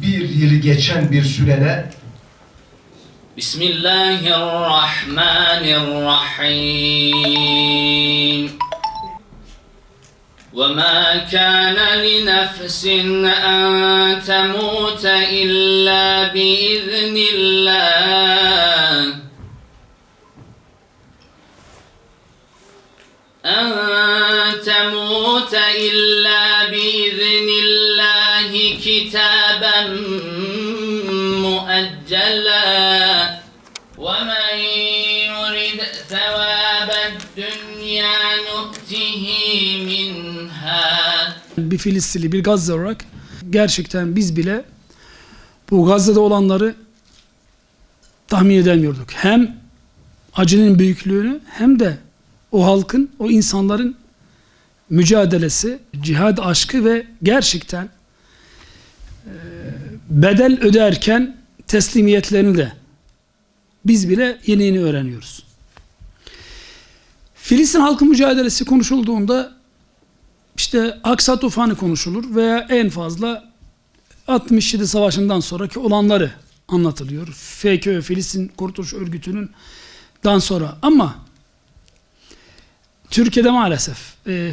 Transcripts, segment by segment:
bir yılı geçen bir sürede Bismillahirrahmanirrahim. وَمَا كَانَ لِنَفْسٍ أَن تَمُوتَ إِلَّا بِإِذْنِ اللَّهِ أَن تَمُوتَ إِلَّا بِإِذْنِ اللَّهِ كِتَابًا مُؤَجَّلًا وَمَنْ يُرِدْ ثَوَابَ الدُّنْيَا نُؤْتِهِ مِنْهَا. Bir Filistinli, bir Gazze olarak gerçekten biz bile bu Gazze'de olanları tahmin edemiyorduk. Hem acının büyüklüğünü hem de o halkın, o insanların mücadelesi, cihad aşkı ve gerçekten bedel öderken teslimiyetlerini de biz bile yeni yeni öğreniyoruz. Filistin halkı mücadelesi konuşulduğunda işte Aksa Tufanı konuşulur veya en fazla 67 Savaşı'ndan sonraki olanları anlatılıyor. FKÖ, Filistin Kurtuluş Örgütü'nün dan sonra. Ama Türkiye'de maalesef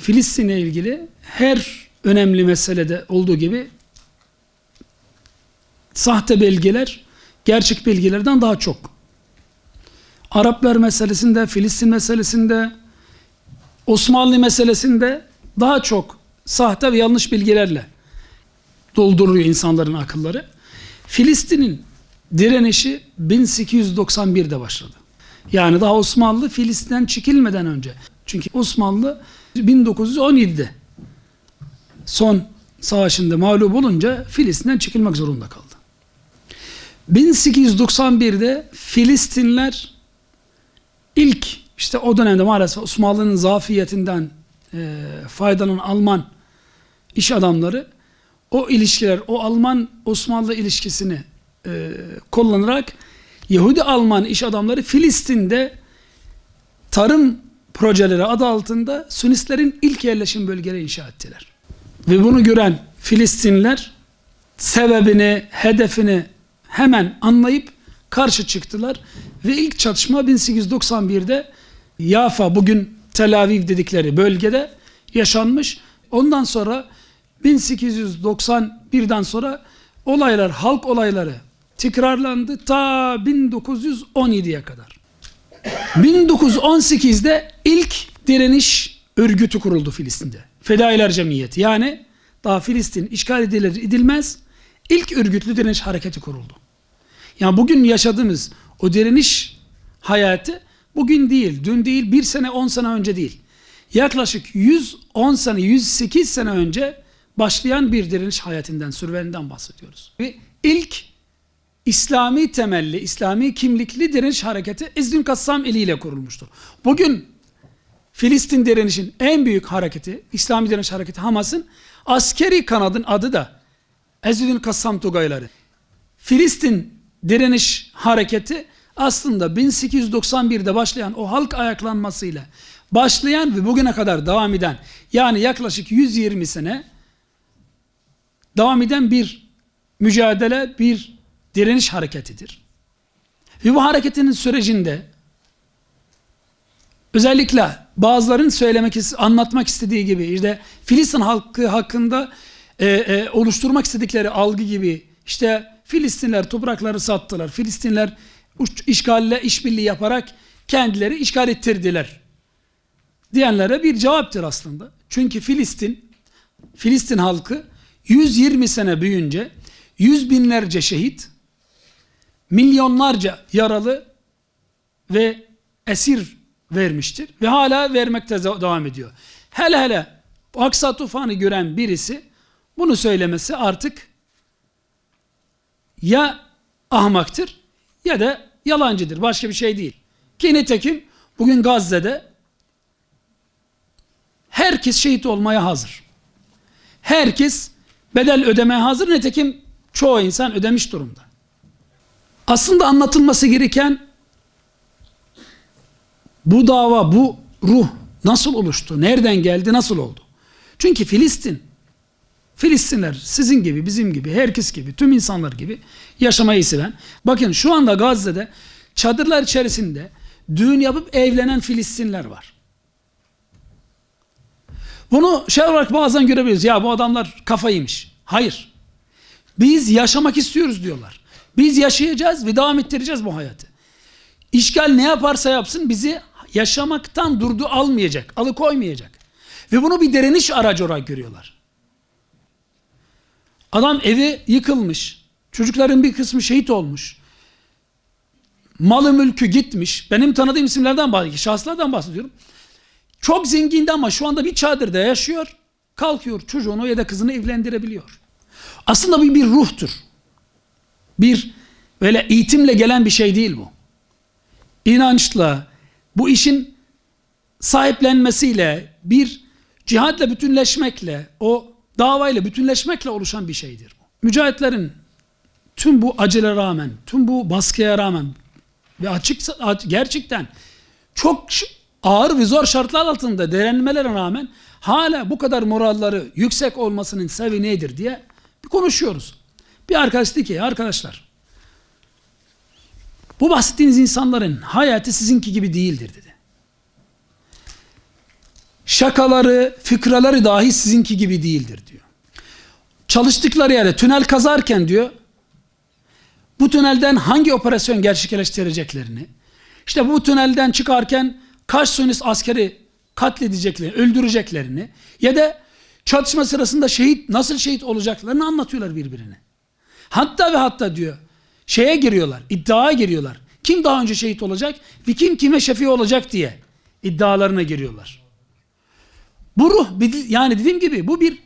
Filistin'le ilgili her önemli meselede olduğu gibi sahte belgeler gerçek belgelerden daha çok. Araplar meselesinde, Filistin meselesinde, Osmanlı meselesinde daha çok sahte ve yanlış bilgilerle dolduruyor insanların akılları. Filistin'in direnişi 1891'de başladı. Yani daha Osmanlı Filistin'den çekilmeden önce. Çünkü Osmanlı 1917'de son savaşında mağlup olunca Filistin'den çekilmek zorunda kaldı. 1891'de Filistinler ilk işte o dönemde maalesef Osmanlı'nın zafiyetinden faydalanan Alman iş adamları o ilişkiler, o Alman-Osmanlı ilişkisini kullanarak Yahudi-Alman iş adamları Filistin'de tarım projeleri adı altında Sünistlerin ilk yerleşim bölgeleri inşa ettiler. Ve bunu gören Filistinliler sebebini, hedefini hemen anlayıp karşı çıktılar. Ve ilk çatışma 1891'de Yafa, bugün Tel Aviv dedikleri bölgede yaşanmış. Ondan sonra 1891'den sonra olaylar, halk olayları tekrarlandı ta 1917'ye kadar. 1918'de ilk direniş örgütü kuruldu Filistin'de. Fedailer Cemiyeti, yani daha Filistin işgal edilir edilmez ilk örgütlü direniş hareketi kuruldu. Yani bugün yaşadığımız o direniş hayatı bugün değil, dün değil, 1 sene 10 sene önce değil. Yaklaşık 110 sene, 108 sene önce başlayan bir direniş hayatından, serüveninden bahsediyoruz. Ve ilk İslami temelli, İslami kimlikli direniş hareketi Ezzül Kassam eliyle kurulmuştur. Bugün Filistin direnişin en büyük hareketi, İslami direniş hareketi Hamas'ın askeri kanadın adı da Ezzül Kassam Tugayları. Filistin direniş hareketi aslında 1891'de başlayan o halk ayaklanmasıyla başlayan ve bugüne kadar devam eden, yani yaklaşık 120 sene devam eden bir mücadele, bir direniş hareketidir. Ve bu hareketinin sürecinde özellikle bazıların anlatmak istediği gibi işte Filistin halkı hakkında oluşturmak istedikleri algı gibi işte Filistinler toprakları sattılar, Filistinler işgalle işbirliği yaparak kendileri işgal ettirdiler diyenlere bir cevaptır aslında. Çünkü Filistin halkı 120 sene boyunca yüz binlerce şehit, milyonlarca yaralı ve esir vermiştir ve hala vermekte devam ediyor. Hele Aksa Tufanı gören birisi bunu söylemesi artık ya ahmaktır ya da yalancıdır. Başka bir şey değil. Ki nitekim bugün Gazze'de herkes şehit olmaya hazır. Herkes bedel ödemeye hazır. Nitekim çoğu insan ödemiş durumda. Aslında anlatılması gereken bu dava, bu ruh nasıl oluştu? Nereden geldi? Nasıl oldu? Çünkü Filistinler sizin gibi, bizim gibi, herkes gibi, tüm insanlar gibi yaşamayı seven. Bakın şu anda Gazze'de çadırlar içerisinde düğün yapıp evlenen Filistinler var. Bunu şey olarak bazen görebiliriz. Ya bu adamlar kafayıymış. Hayır. Biz yaşamak istiyoruz diyorlar. Biz yaşayacağız ve devam ettireceğiz bu hayatı. İşgal ne yaparsa yapsın bizi yaşamaktan almayacak, alıkoymayacak. Ve bunu bir direniş aracı olarak görüyorlar. Adam evi yıkılmış, çocukların bir kısmı şehit olmuş, malı mülkü gitmiş. Benim tanıdığım isimlerden bahsediyorum, şahıslardan bahsediyorum. Çok zengindi ama şu anda bir çadırda yaşıyor, kalkıyor çocuğunu ya da kızını evlendirebiliyor. Aslında bu bir ruhtur. Bir böyle eğitimle gelen bir şey değil bu. İnançla, bu işin sahiplenmesiyle, bir cihadla bütünleşmekle, o davayla bütünleşmekle oluşan bir şeydir bu. Mücahitlerin tüm bu acılara rağmen, tüm bu baskıya rağmen ve gerçekten çok ağır ve zor şartlar altında direnmelerine rağmen hala bu kadar moralleri yüksek olmasının sebebi nedir diye bir konuşuyoruz. Bir arkadaş dedi ki, arkadaşlar bu bahsettiğiniz insanların hayatı sizinki gibi değildir dedi. Şakaları, fıkraları dahi sizinki gibi değildir diyor. Çalıştıkları yerde tünel kazarken diyor, bu tünelden hangi operasyon gerçekleştireceklerini, işte bu tünelden çıkarken kaç Siyonist askeri katledeceklerini, öldüreceklerini ya da çatışma sırasında nasıl şehit olacaklarını anlatıyorlar birbirine. Hatta ve hatta diyor, iddiaya giriyorlar. Kim daha önce şehit olacak ve kim kime şefi olacak diye iddialarına giriyorlar. Bu ruh, yani dediğim gibi bu bir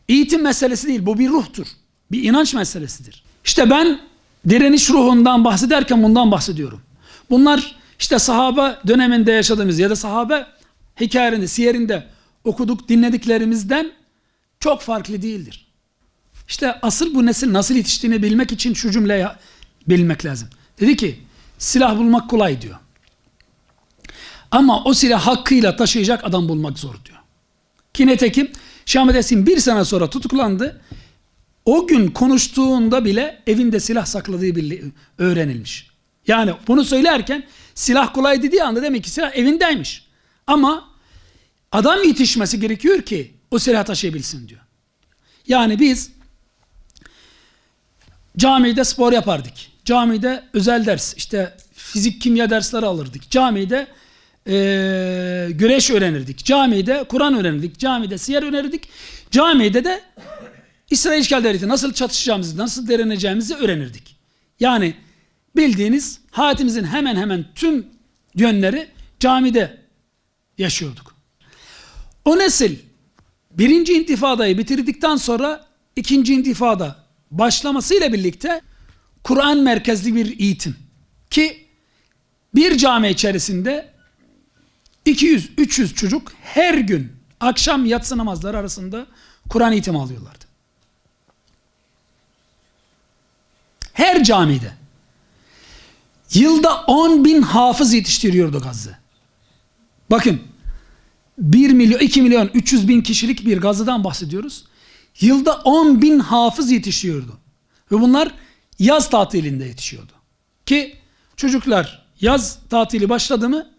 eğitim meselesi değil, bu bir ruhtur. Bir inanç meselesidir. İşte ben direniş ruhundan bahsederken bundan bahsediyorum. Bunlar işte sahabe döneminde yaşadığımız ya da sahabe hikayelerinde, siyerinde okuduk, dinlediklerimizden çok farklı değildir. İşte asıl bu nesil nasıl yetiştiğini bilmek için şu cümleyi bilmek lazım. Dedi ki, silah bulmak kolay diyor. Ama o silah hakkıyla taşıyacak adam bulmak zor diyor. Ki nitekim Şeyh Ahmed Yasin bir sene sonra tutuklandı. O gün konuştuğunda bile evinde silah sakladığı öğrenilmiş. Yani bunu söylerken silah kolay dediği anda demek ki silah evindeymiş. Ama adam yetişmesi gerekiyor ki o silah taşıyabilsin diyor. Yani biz camide spor yapardık. Camide özel ders, işte fizik, kimya dersleri alırdık. Camide güreş öğrenirdik. Camide Kur'an öğrenirdik. Camide siyer öğrenirdik. Camide de İsrail işgal devleti nasıl çatışacağımızı, nasıl direneceğimizi öğrenirdik. Yani bildiğiniz hayatımızın hemen hemen tüm yönleri camide yaşıyorduk. O nesil birinci intifadayı bitirdikten sonra ikinci intifada başlamasıyla birlikte Kur'an merkezli bir eğitim, ki bir cami içerisinde 200-300 çocuk her gün akşam yatsı namazları arasında Kur'an eğitimi alıyorlardı. Her camide. Yılda 10.000 hafız yetiştiriyordu Gazze. Bakın, 1 milyon, 2 milyon, 300 bin kişilik bir Gazze'den bahsediyoruz. Yılda 10.000 hafız yetişiyordu. Ve bunlar yaz tatilinde yetişiyordu. Ki çocuklar yaz tatili başladı mı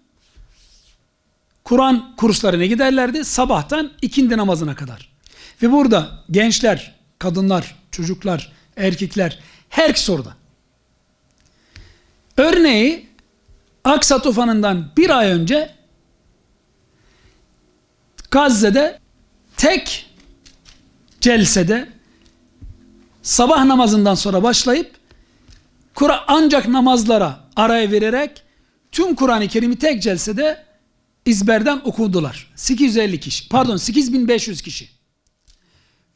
Kur'an kurslarına giderlerdi sabahtan ikindi namazına kadar. Ve burada gençler, kadınlar, çocuklar, erkekler, herkes orada. Örneği Aksa tufanından bir ay önce Gazze'de tek celsede sabah namazından sonra başlayıp ancak namazlara araya vererek tüm Kur'an-ı Kerim'i tek celsede ezberden okudular. 8500 kişi.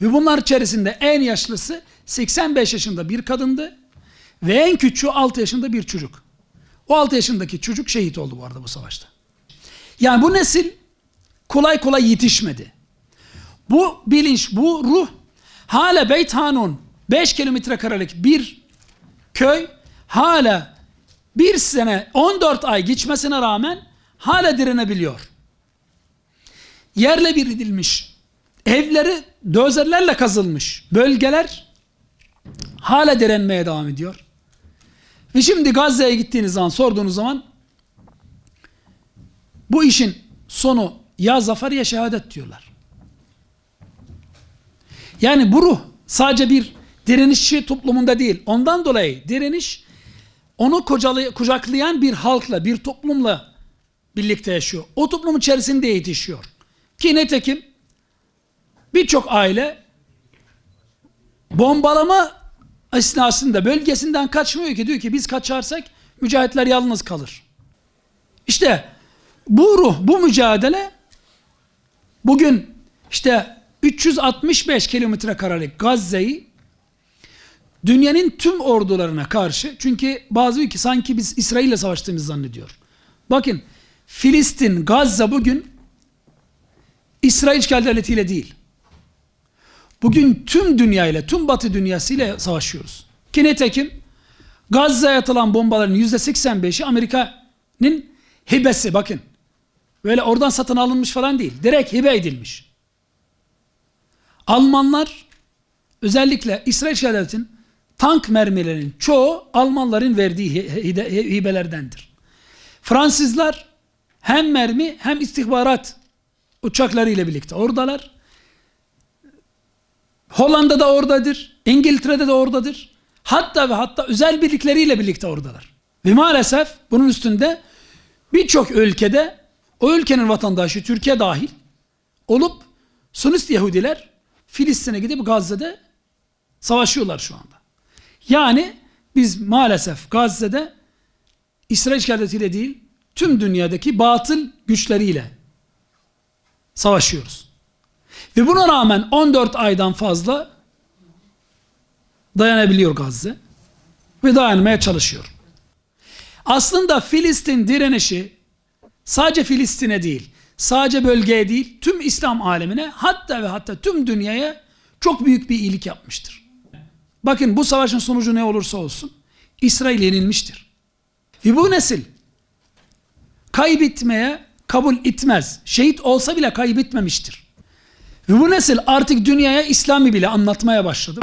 Ve bunlar içerisinde en yaşlısı 85 yaşında bir kadındı ve en küçüğü 6 yaşında bir çocuk. O 6 yaşındaki çocuk şehit oldu bu arada bu savaşta. Yani bu nesil kolay kolay yetişmedi. Bu bilinç, bu ruh hala Beyt Hanun 5 kilometre karelik bir köy hala bir sene 14 ay geçmesine rağmen hala direnebiliyor. Yerle bir edilmiş Evleri dozerlerle kazılmış bölgeler hala direnmeye devam ediyor. Ve şimdi Gazze'ye gittiğiniz zaman, sorduğunuz zaman bu işin sonu ya zafer ya şehadet diyorlar. Yani bu ruh sadece bir direnişçi toplumunda değil. Ondan dolayı direniş onu kucaklayan bir halkla, bir toplumla birlikte yaşıyor. O toplum içerisinde yetişiyor. Ki nitekim birçok aile bombalama esnasında bölgesinden kaçmıyor ki, diyor ki biz kaçarsak mücahitler yalnız kalır. İşte bu ruh, bu mücadele bugün işte 365 kilometre karelik Gazze'yi dünyanın tüm ordularına karşı, çünkü bazı ülke sanki biz İsrail'le savaştığımızı zannediyor. Bakın, Filistin, Gazze bugün İsrail işgal devletiyle değil. Bugün tüm dünyayla, tüm Batı dünyasıyla savaşıyoruz. Ki nitekim Gazze'ye atılan bombaların %85'i Amerika'nın hibesi. Bakın, böyle oradan satın alınmış falan değil. Direkt hibe edilmiş. Almanlar, özellikle İsrail işgal devletinin tank mermilerinin çoğu Almanların verdiği hibelerdendir. Fransızlar hem mermi hem istihbarat uçakları ile birlikte oradalar. Hollanda'da oradadır, İngiltere'de de oradadır. Hatta ve hatta özel birlikleriyle birlikte oradalar. Ve maalesef bunun üstünde birçok ülkede, o ülkenin vatandaşı Türkiye dahil olup Sunist Yahudiler Filistin'e gidip Gazze'de savaşıyorlar şu anda. Yani biz maalesef Gazze'de İsrail işgal devletiyle değil, tüm dünyadaki batıl güçleriyle savaşıyoruz. Ve buna rağmen 14 aydan fazla dayanabiliyor Gazze ve dayanmaya çalışıyor. Aslında Filistin direnişi sadece Filistin'e değil, sadece bölgeye değil, tüm İslam alemine, hatta ve hatta tüm dünyaya çok büyük bir iyilik yapmıştır. Bakın, bu savaşın sonucu ne olursa olsun İsrail yenilmiştir. Ve bu nesil kaybetmeye kabul etmez. Şehit olsa bile kaybetmemiştir. Ve bu nesil artık dünyaya İslam'ı bile anlatmaya başladı.